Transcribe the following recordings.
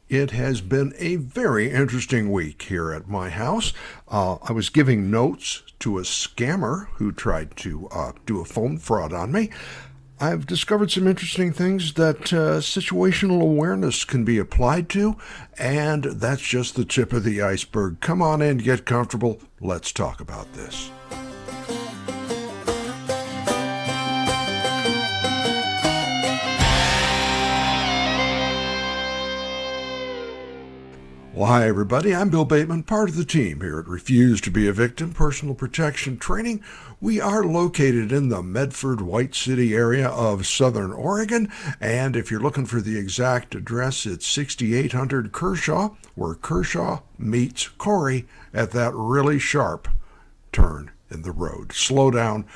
It has been a very interesting week here at my house. I was giving notes to a scammer who tried to do a phone fraud on me. I've discovered some interesting things that situational awareness can be applied to, and that's just the tip of the iceberg. Come on in, get comfortable. Let's talk about this. Well, hi, everybody. I'm Bill Bateman, part of the team here at Refuse to be a Victim Personal Protection Training. We are located in the Medford, White City area of Southern Oregon, and if you're looking for the exact address, it's 6800 Kershaw, where Kershaw meets Corey at that really sharp turn in the road. Slow down.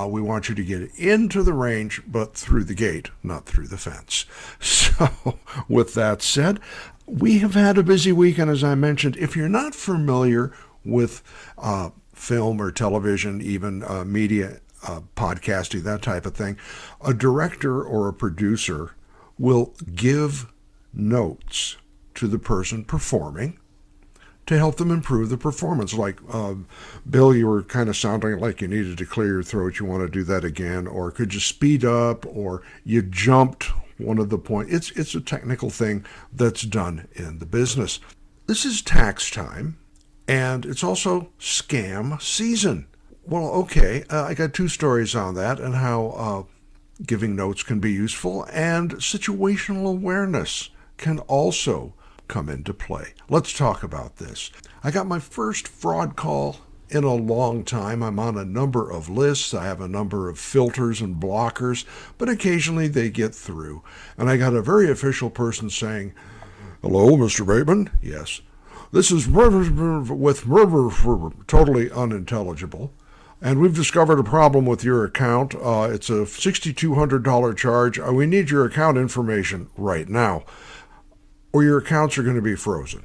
We want you to get into the range, but through the gate, not through the fence. So, with that said, we have had a busy week, and as I mentioned, if you're not familiar with film or television, even media, podcasting, that type of thing, a director or a producer will give notes to the person performing to help them improve the performance. Like, Bill, you were kind of sounding like you needed to clear your throat. You want to do that again? Or could you speed up? Or you jumped one of the points. It's a technical thing that's done in the business. This is tax time, and it's also scam season. Well, okay, I got two stories on that and how giving notes can be useful, and situational awareness can also come into play. Let's talk about this. I got my first fraud call in a long time. I'm on a number of lists. I have a number of filters and blockers, but occasionally they get through. And I got a very official person saying, "Hello, Mr. Bateman?" "Yes." "This is with totally unintelligible. And we've discovered a problem with your account. It's a $6,200 charge. We need your account information right now, or your accounts are going to be frozen."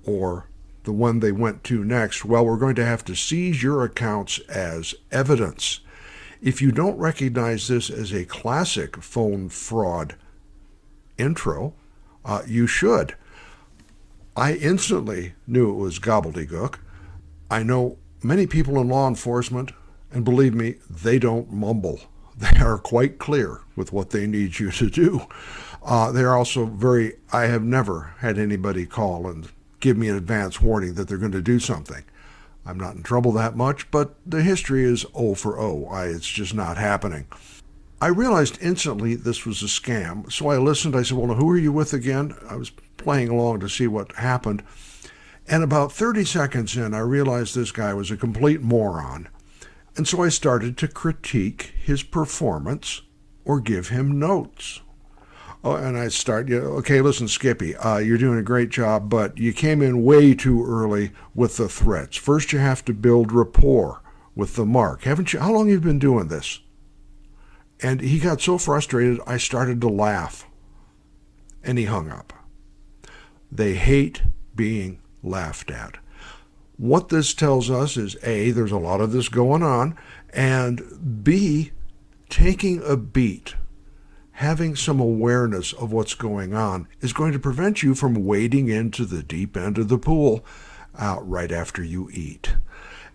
Or the one they went to next, "Well, we're going to have to seize your accounts as evidence." If you don't recognize this as a classic phone fraud intro, you should. I instantly knew it was gobbledygook. I know many people in law enforcement, and believe me, they don't mumble. They are quite clear with what they need you to do. They're also I have never had anybody call and give me an advance warning that they're going to do something. I'm not in trouble that much, but the history is O for O. It's just not happening. I realized instantly this was a scam, so I listened. I said, "Well, who are you with again?" I was playing along to see what happened. And about 30 seconds in, I realized this guy was a complete moron. And so I started to critique his performance or give him notes. And I start, "Okay, listen, Skippy, you're doing a great job, but you came in way too early with the threats. First, you have to build rapport with the mark. Haven't you? How long have you been doing this?" And he got so frustrated, I started to laugh. And he hung up. They hate being laughed at. What this tells us is, A, there's a lot of this going on, and B, taking a beat, having some awareness of what's going on is going to prevent you from wading into the deep end of the pool right after you eat.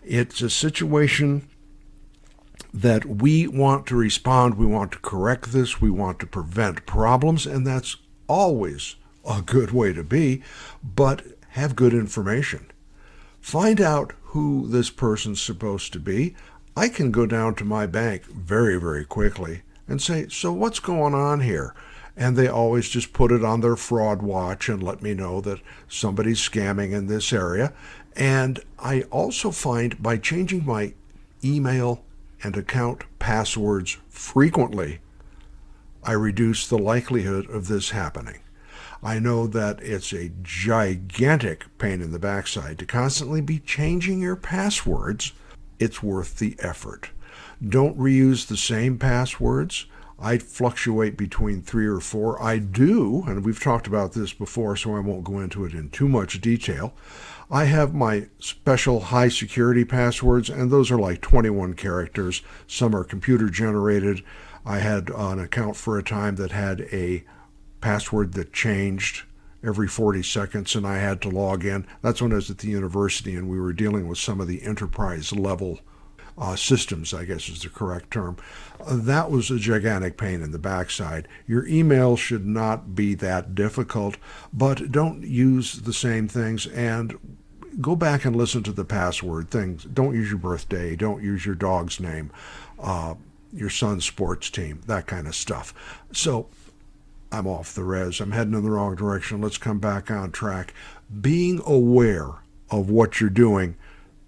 It's a situation that we want to respond, we want to correct this, we want to prevent problems, and that's always a good way to be, but have good information. Find out who this person's supposed to be. I can go down to my bank very, very quickly and say, "So what's going on here?" And they always just put it on their fraud watch and let me know that somebody's scamming in this area. And I also find by changing my email and account passwords frequently, I reduce the likelihood of this happening. I know that it's a gigantic pain in the backside to constantly be changing your passwords. It's worth the effort. Don't reuse the same passwords. I fluctuate between 3 or 4. I do, and we've talked about this before, so I won't go into it in too much detail. I have my special high security passwords, and those are like 21 characters. Some are computer generated. I had an account for a time that had a password that changed every 40 seconds, and I had to log in. That's when I was at the university, and we were dealing with some of the enterprise level systems, I guess is the correct term. That was a gigantic pain in the backside. Your email should not be that difficult, but don't use the same things, and go back and listen to the password things. Don't use your birthday. Don't use your dog's name, your son's sports team, that kind of stuff. So I'm off the res. I'm heading in the wrong direction. Let's come back on track. Being aware of what you're doing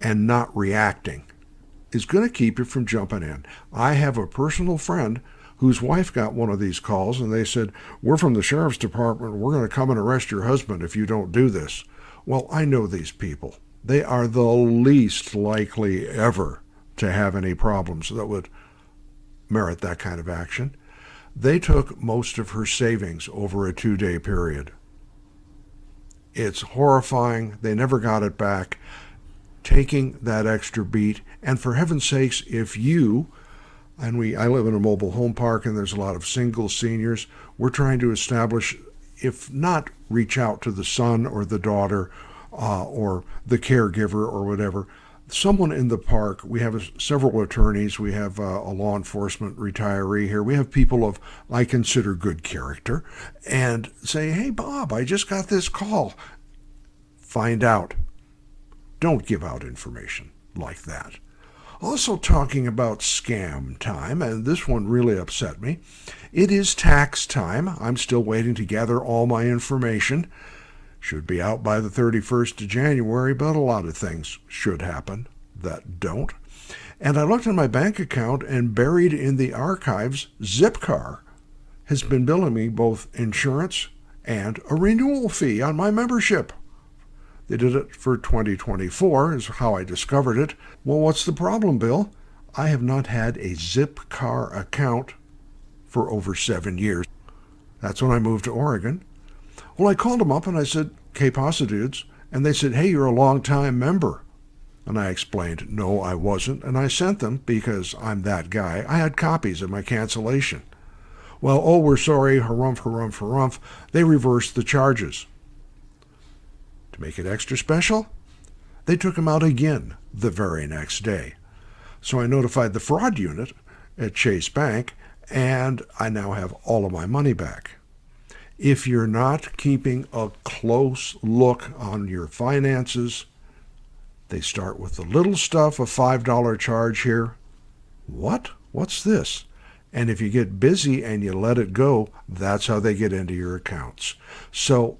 and not reacting is going to keep you from jumping in. I have a personal friend whose wife got one of these calls, and they said, "We're from the sheriff's department. We're going to come and arrest your husband if you don't do this." Well, I know these people. They are the least likely ever to have any problems that would merit that kind of action. They took most of her savings over a 2-day period. It's horrifying. They never got it back. Taking that extra beat, and for heaven's sakes, if you, I live in a mobile home park and there's a lot of single seniors, we're trying to establish, if not reach out to the son or the daughter or the caregiver or whatever, someone in the park. We have several attorneys. We have a law enforcement retiree here. We have people of, I consider, good character, and say, "Hey, Bob, I just got this call." Find out. Don't give out information like that. Also talking about scam time, and this one really upset me. It is tax time. I'm still waiting to gather all my information. Should be out by the 31st of January, but a lot of things should happen that don't. And I looked at my bank account, and buried in the archives, Zipcar has been billing me both insurance and a renewal fee on my membership. They did it for 2024, is how I discovered it. Well, what's the problem, Bill? I have not had a Zipcar account for over 7 years. That's when I moved to Oregon. Well, I called them up and I said, "Que pasa, dudes?" And they said, "Hey, you're a long-time member." And I explained, no, I wasn't. And I sent them, because I'm that guy, I had copies of my cancellation. Well, "Oh, we're sorry, harumph, harumph, harumph." They reversed the charges. To make it extra special, they took him out again the very next day. So I notified the fraud unit at Chase Bank, and I now have all of my money back. If you're not keeping a close look on your finances, they start with the little stuff, a $5 charge here. What? What's this? And if you get busy and you let it go, that's how they get into your accounts. So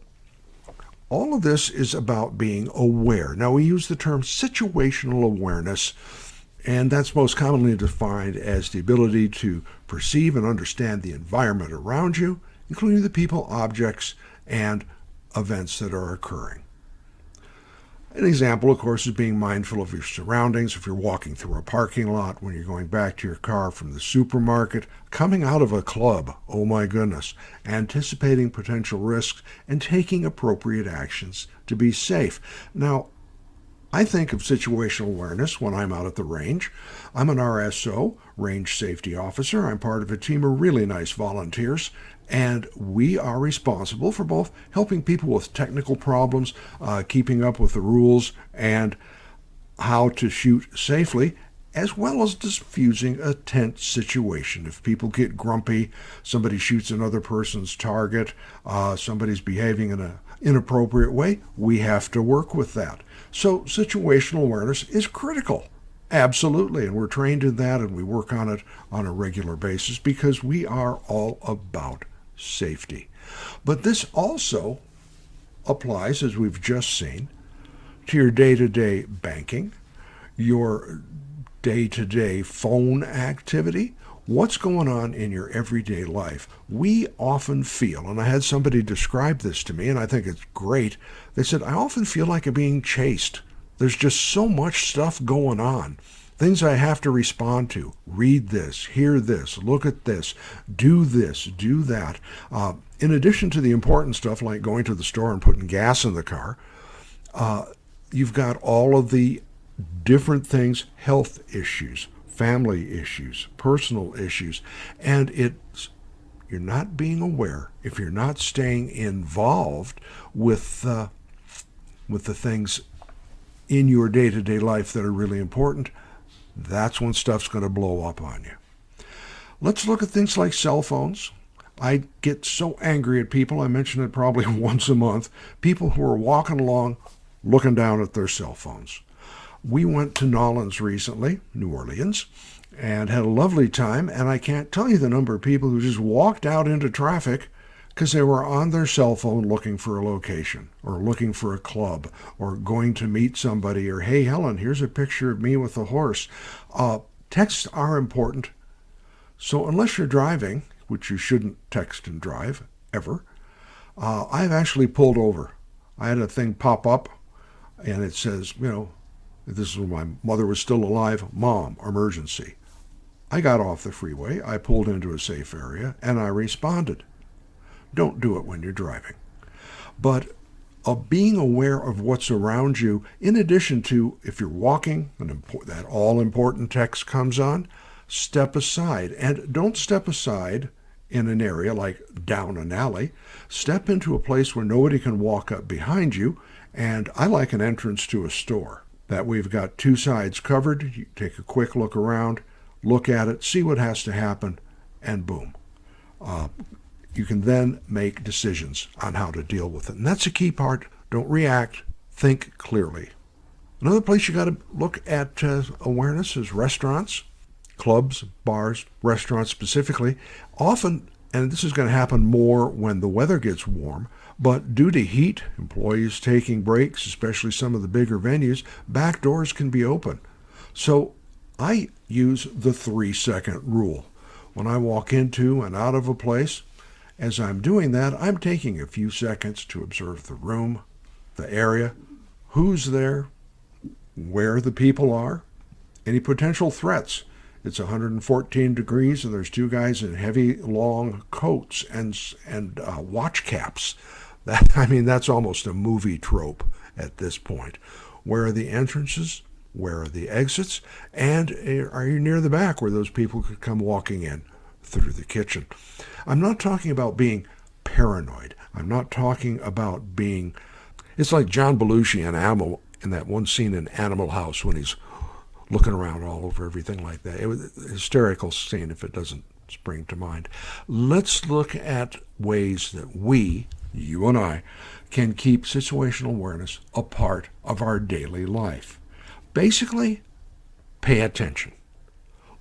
all of this is about being aware. Now, we use the term situational awareness, and that's most commonly defined as the ability to perceive and understand the environment around you, including the people, objects, and events that are occurring. An example, of course, is being mindful of your surroundings. If you're walking through a parking lot, when you're going back to your car from the supermarket, coming out of a club, oh my goodness, anticipating potential risks and taking appropriate actions to be safe. Now, I think of situational awareness when I'm out at the range. I'm an RSO, Range Safety Officer. I'm part of a team of really nice volunteers, and we are responsible for both helping people with technical problems, keeping up with the rules, and how to shoot safely, as well as diffusing a tense situation. If people get grumpy, somebody shoots another person's target, somebody's behaving in an inappropriate way, we have to work with that. So situational awareness is critical. Absolutely, and we're trained in that, and we work on it on a regular basis because we are all about safety. But this also applies, as we've just seen, to your day-to-day banking, your day-to-day phone activity, what's going on in your everyday life. We often feel, and I had somebody describe this to me, and I think it's great. They said, "I often feel like I'm being chased. There's just so much stuff going on. Things I have to respond to. Read this, hear this, look at this, do that." In addition to the important stuff like going to the store and putting gas in the car, you've got all of the different things, health issues, family issues, personal issues, and you're not being aware, if you're not staying involved with the things in your day-to-day life that are really important, that's when stuff's going to blow up on you. Let's look at things like cell phones. I get so angry at people, I mention it probably once a month, people who are walking along looking down at their cell phones. We went to Nolens recently, New Orleans, and had a lovely time, and I can't tell you the number of people who just walked out into traffic because they were on their cell phone looking for a location, or looking for a club, or going to meet somebody, or, hey, Helen, here's a picture of me with a horse. Texts are important, so unless you're driving, which you shouldn't text and drive, ever, I've actually pulled over. I had a thing pop up, and it says, this is when my mother was still alive, Mom, emergency. I got off the freeway, I pulled into a safe area, and I responded. Don't do it when you're driving. But being aware of what's around you, in addition to, if you're walking, that all-important text comes on, step aside. And don't step aside in an area like down an alley. Step into a place where nobody can walk up behind you. And I like an entrance to a store that we've got two sides covered. You take a quick look around, look at it, see what has to happen, and boom. You can then make decisions on how to deal with it. And that's a key part. Don't react. Think clearly. Another place you got to look at awareness is restaurants, clubs, bars, restaurants specifically. Often, and this is going to happen more when the weather gets warm, but due to heat, employees taking breaks, especially some of the bigger venues, back doors can be open. So I use the 3-second rule. When I walk into and out of a place, as I'm doing that, I'm taking a few seconds to observe the room, the area, who's there, where the people are, any potential threats. It's 114 degrees and there's two guys in heavy, long coats and watch caps. That's almost a movie trope at this point. Where are the entrances? Where are the exits? And are you near the back where those people could come walking in through the kitchen? I'm not talking about being paranoid. I'm not talking about being... It's like John Belushi in that one scene in Animal House when he's looking around all over everything like that. It was a hysterical scene if it doesn't spring to mind. Let's look at ways that we, you and I, can keep situational awareness a part of our daily life. Basically, pay attention.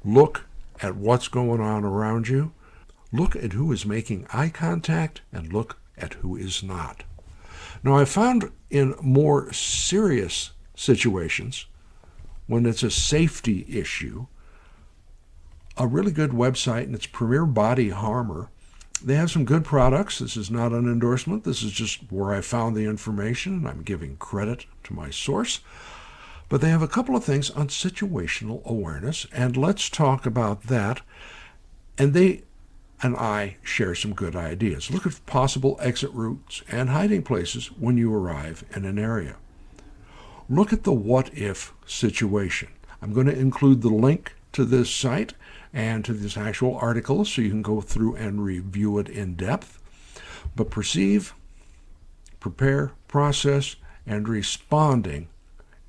Look at what's going on around you. Look at who is making eye contact and look at who is not. Now, I found in more serious situations, when it's a safety issue, a really good website, and it's Premier Body Armor. They have some good products. This is not an endorsement. This is just where I found the information, and I'm giving credit to my source. But they have a couple of things on situational awareness, and let's talk about that. And they and I share some good ideas. Look at possible exit routes and hiding places when you arrive in an area. Look at the what-if situation. I'm going to include the link to this site and to this actual article so you can go through and review it in depth. But perceive, prepare, process, and responding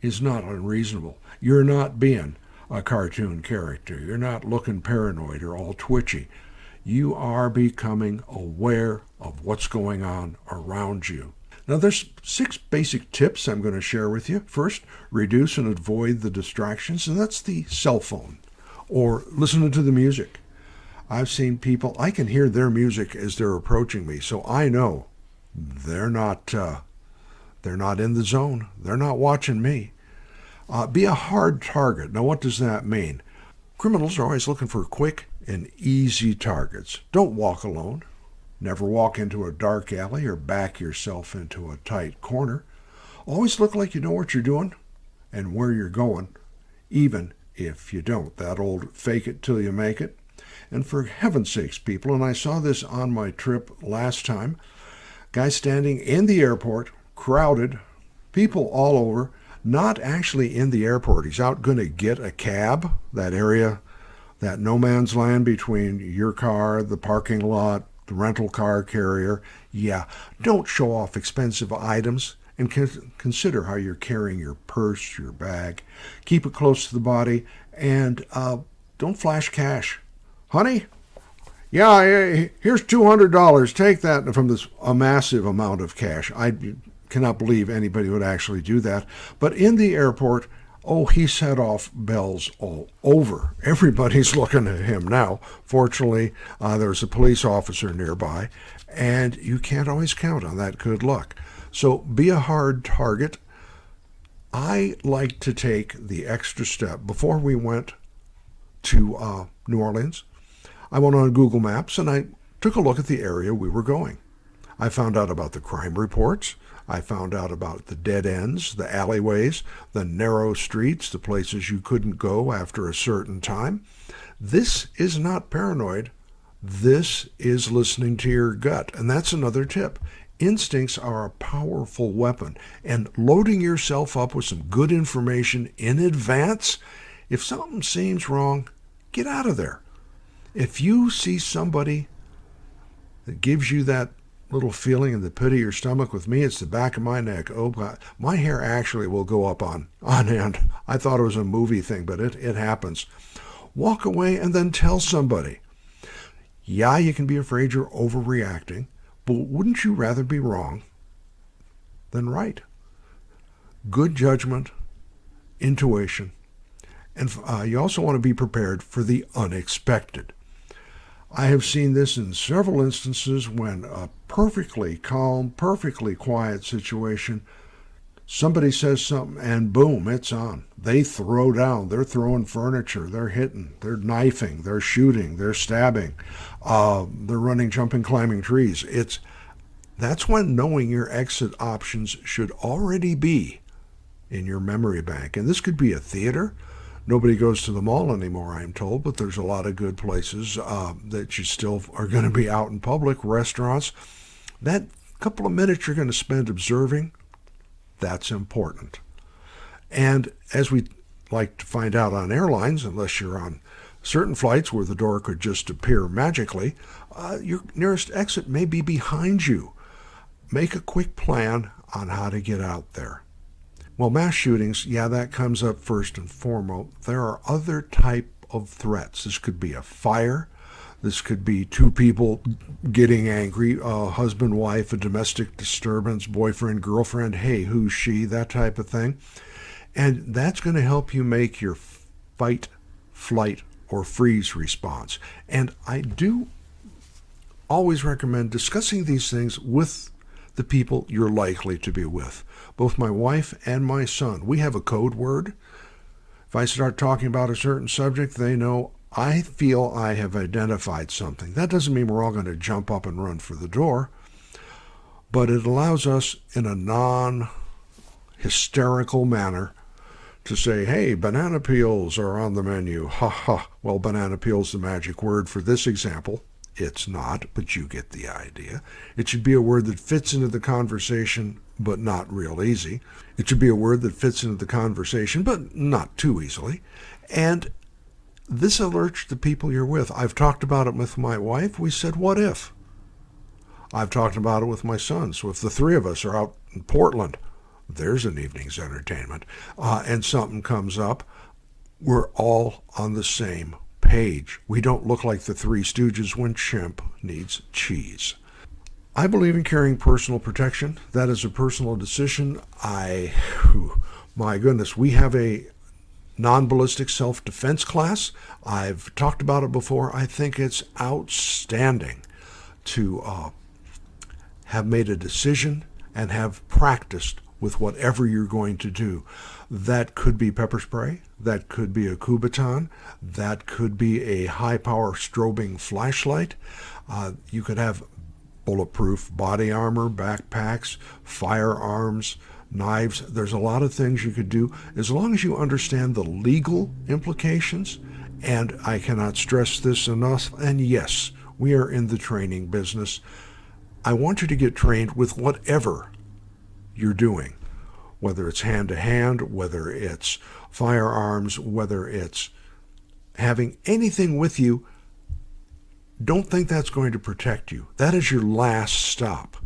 is not unreasonable. You're not being a cartoon character. You're not looking paranoid or all twitchy. You are becoming aware of what's going on around you. Now, there's 6 basic tips I'm going to share with you. First, reduce and avoid the distractions, and that's the cell phone or listening to the music. I've seen people, I can hear their music as they're approaching me, so I know they're not in the zone. They're not watching me. Be a hard target. Now, what does that mean? Criminals are always looking for quick and easy targets. Don't walk alone. Never walk into a dark alley or back yourself into a tight corner. Always look like you know what you're doing and where you're going, even if you don't. That old fake it till you make it. And for heaven's sakes, people, and I saw this on my trip last time, guy standing in the airport, crowded, people all over, not actually in the airport. He's out going to get a cab, that area, that no man's land between your car, the parking lot, the rental car carrier. Yeah, don't show off expensive items, and consider how you're carrying your purse, your bag. Keep it close to the body, and don't flash cash. Honey, yeah, here's $200. Take that from a massive amount of cash. I cannot believe anybody would actually do that. But in the airport, oh, he set off bells all over. Everybody's looking at him now. Fortunately, there's a police officer nearby, and you can't always count on that good luck. So be a hard target. I like to take the extra step. Before we went to New Orleans, I went on Google Maps and I took a look at the area we were going. I found out about the crime reports. I found out about the dead ends, the alleyways, the narrow streets, the places you couldn't go after a certain time. This is not paranoid. This is listening to your gut. And that's another tip. Instincts are a powerful weapon, and loading yourself up with some good information in advance, if something seems wrong, get out of there. If you see somebody that gives you that little feeling in the pit of your stomach, with me, it's the back of my neck. Oh, God, my hair actually will go up on end. I thought it was a movie thing, but it happens. Walk away and then tell somebody. Yeah, you can be afraid you're overreacting, but wouldn't you rather be wrong than right? Good judgment, intuition, and you also want to be prepared for the unexpected. I have seen this in several instances when a perfectly calm, perfectly quiet situation, somebody says something and boom, it's on. They throw down, they're throwing furniture, they're hitting, they're knifing, they're shooting, they're stabbing, they're running, jumping, climbing trees. That's when knowing your exit options should already be in your memory bank. And this could be a theater. Nobody goes to the mall anymore, I'm told, but there's a lot of good places that you still are going to be out in public, restaurants. That couple of minutes you're going to spend observing, that's important. And as we like to find out on airlines, unless you're on certain flights where the door could just appear magically, your nearest exit may be behind you. Make a quick plan on how to get out there. Well, mass shootings, yeah, that comes up first and foremost. There are other type of threats. This could be a fire. This could be two people getting angry, a husband, wife, a domestic disturbance, boyfriend, girlfriend, hey, who's she, that type of thing. And that's going to help you make your fight, flight, or freeze response. And I do always recommend discussing these things with the people you're likely to be with. Both my wife and my son, we have a code word. If I start talking about a certain subject, they know I feel I have identified something. That doesn't mean we're all going to jump up and run for the door, but it allows us in a non-hysterical manner to say, hey, banana peels are on the menu. Ha ha. Well, banana peel's the magic word for this example. It's not, but you get the idea. It should be a word that fits into the conversation, but not real easy. It should be a word that fits into the conversation, but not too easily. And this alerts the people you're with. I've talked about it with my wife. We said, what if? I've talked about it with my son. So if the three of us are out in Portland, there's an evening's entertainment, and something comes up, we're all on the same page. We don't look like the Three Stooges when Chimp needs cheese. I believe in carrying personal protection. That is a personal decision. My goodness, we have a non-ballistic self-defense class. I've talked about it before. I think it's outstanding to have made a decision and have practiced with whatever you're going to do. That could be pepper spray. That could be a Kubaton. That could be a high-power strobing flashlight. You could have bulletproof body armor, backpacks, firearms, knives. There's a lot of things you could do as long as you understand the legal implications. And I cannot stress this enough. And yes, we are in the training business. I want you to get trained with whatever you're doing, whether it's hand-to-hand, whether it's firearms, whether it's having anything with you. don't think that's going to protect you. That is your last stop.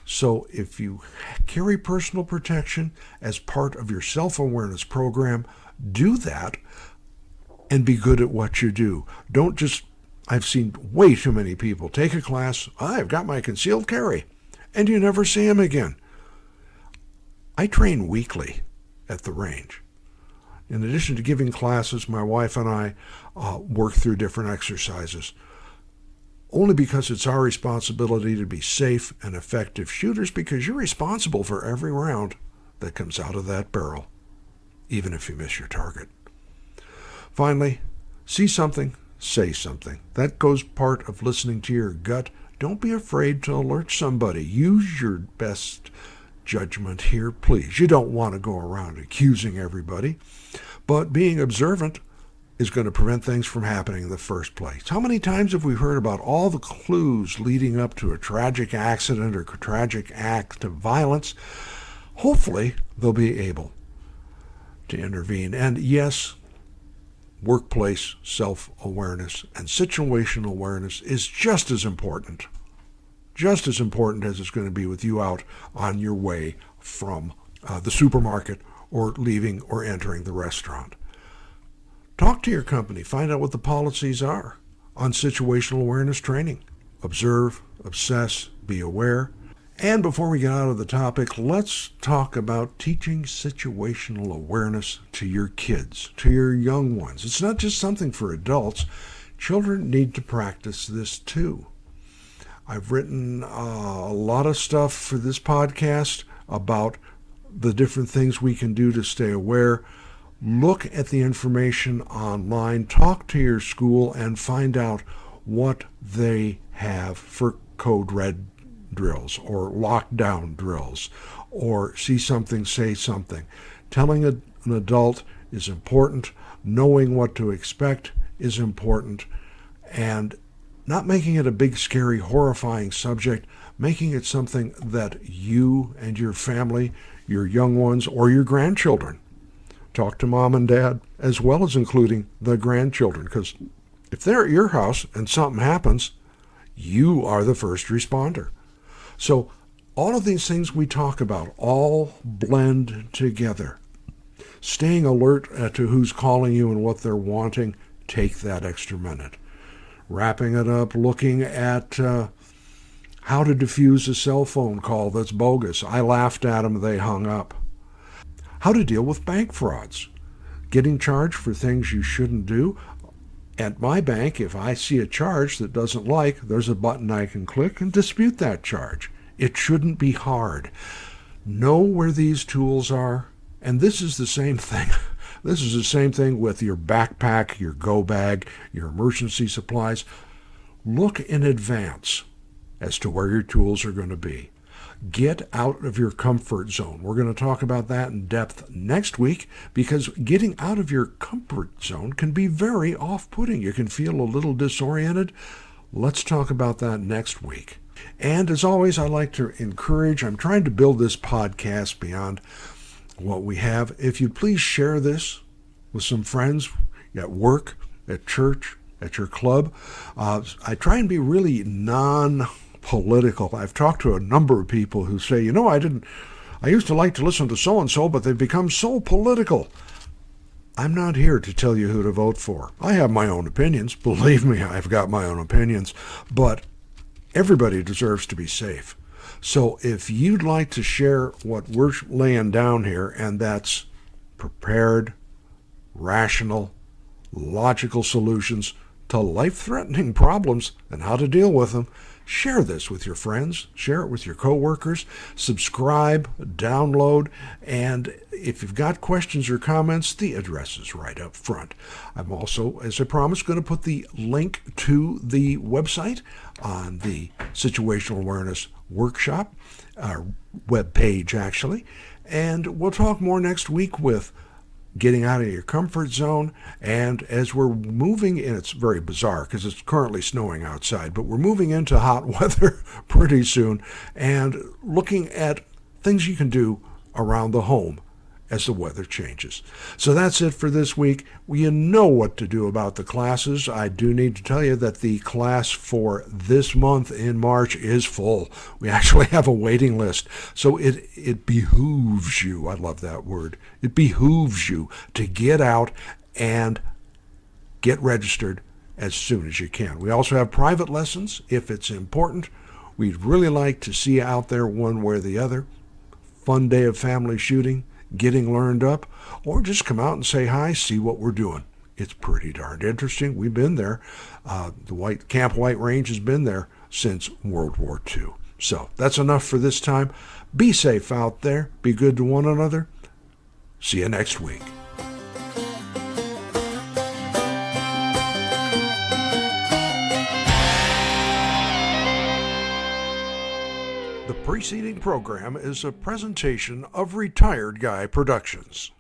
So if you carry personal protection as part of your self-awareness program, do that and be good at what you do. Don't just, I've seen way too many people take a class, I've got my concealed carry, and you never see them again. I train weekly at the range. In addition to giving classes, my wife and I work through different exercises, only because it's our responsibility to be safe and effective shooters, because you're responsible for every round that comes out of that barrel, even if you miss your target. Finally, see something, say something. That goes part of listening to your gut. Don't be afraid to alert somebody. Use your best judgment here, please. You don't want to go around accusing everybody, but being observant is going to prevent things from happening in the first place. How many times have we heard about all the clues leading up to a tragic accident or tragic act of violence? Hopefully, they'll be able to intervene. And yes, workplace self-awareness and situational awareness is just as important as it's going to be with you out on your way from the supermarket or leaving or entering the restaurant. Talk to your company. Find out what the policies are on situational awareness training. Observe, obsess, be aware. And before we get out of the topic, let's talk about teaching situational awareness to your kids, to your young ones. It's not just something for adults. Children need to practice this too. I've written a lot of stuff for this podcast about the different things we can do to stay aware. Look at the information online, talk to your school, and find out what they have for code red drills or lockdown drills, or see something, say something. Telling an adult is important. Knowing what to expect is important. And not making it a big, scary, horrifying subject, making it something that you and your family, your young ones, or your grandchildren, talk to mom and dad, as well as including the grandchildren, because if they're at your house and something happens, you are the first responder. So all of these things we talk about all blend together. Staying alert to who's calling you and what they're wanting, take that extra minute. Wrapping it up, looking at how to defuse a cell phone call that's bogus. I laughed at them, they hung up. How to deal with bank frauds. Getting charged for things you shouldn't do. At my bank, if I see a charge that doesn't like, there's a button I can click and dispute that charge. It shouldn't be hard. Know where these tools are, and this is the same thing. This is the same thing with your backpack, your go bag, your emergency supplies. Look in advance as to where your tools are going to be. Get out of your comfort zone. We're going to talk about that in depth next week, because getting out of your comfort zone can be very off-putting. You can feel a little disoriented. Let's talk about that next week. And as always, I like to encourage, I'm trying to build this podcast beyond what we have. If you'd please share this with some friends at work, at church, at your club. I try and be really non-political. I've talked to a number of people who say, I used to like to listen to so-and-so, but they've become so political. I'm not here to tell you who to vote for. I have my own opinions. Believe me, I've got my own opinions. But everybody deserves to be safe. So if you'd like to share what we're laying down here, and that's prepared, rational, logical solutions to life-threatening problems and how to deal with them, share this with your friends, share it with your coworkers, subscribe, download, and if you've got questions or comments, the address is right up front. I'm also, as I promised, going to put the link to the website on the Situational Awareness Workshop, web page actually, and we'll talk more next week with getting out of your comfort zone. And as we're moving in, it's very bizarre because it's currently snowing outside, but we're moving into hot weather pretty soon, and looking at things you can do around the home as the weather changes. So that's it for this week. You know what to do about the classes. I do need to tell you that the class for this month in March is full. We actually have a waiting list. So it behooves you, I love that word, it behooves you to get out and get registered as soon as you can. We also have private lessons if it's important. We'd really like to see you out there one way or the other. Fun day of family shooting, getting learned up, or just come out and say hi, see what we're doing. It's pretty darned interesting. We've been there. The Camp White Range has been there since World War II. So that's enough for this time. Be safe out there. Be good to one another. See you next week. The preceding program is a presentation of Retired Guy Productions.